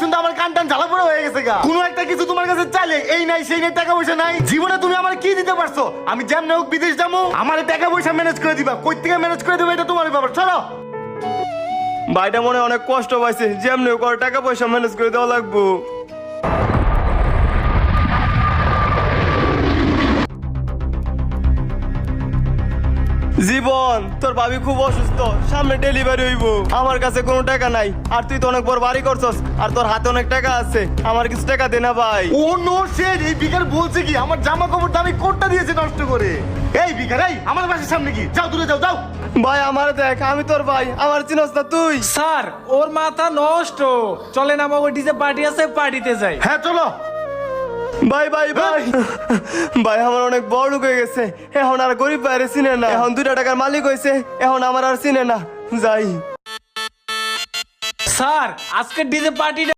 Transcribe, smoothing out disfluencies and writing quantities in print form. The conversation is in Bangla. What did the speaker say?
শুনতে আমার কান টান জ্বালা পোড়া হয়ে গেছে গা। কোনো একটা কিছু তোমার কাছে চাইলে এই নাই সেই নাই, টাকা পয়সা নাই, জীবনে তুমি আমার কি দিতে পারছো? আমি যেমন হোক বিদেশ যাবো, আমার টাকা পয়সা ম্যানেজ করে দিবা। কই থেকে ম্যানেজ করে দেবো এটা তোমার ব্যাপার। চলো। ভাইটা মনে হয় অনেক কষ্ট পাইছে, যেমনি হোক ওর টাকা পয়সা ম্যানেজ করে দেওয়া লাগবো। জীবন, তোর ভাবি খুব অসুস্থ, সামনে ডেলিভারি হইব, আমার কাছে কোনো টাকা নাই। আর তুই তো অনেক বড় বাড়ি করছস, আর তোর হাতে অনেক টাকা আছে, আমার কিছু টাকা দে না ভাই। ও নো শেড, এই ভিখার বলছে কি আমার জামা কাপড় দামি কোটটা দিয়েছে নষ্ট করে। এই ভিখার, এই আমার বাসার সামনে কি? যাও দূরে যাও, যাও। ভাই আমার দেখ, আমি তোর ভাই, আমার চিনস না তুই? স্যার ওর মাথা নষ্ট, চলেন আমাকে ডিজে পার্টি আছে, পার্টিতে যাই। হ্যাঁ চলো। ভাই ভাই ভাই ভাই, আমার অনেক বড় লোক হয়ে গেছে, এখন আর গরিব বাইরে চিনে না, এখন 2 টাকার মালিক হয়েছে, এখন আমার আর চিনে না। যাই। স্যার আজকে ডিজে পার্টি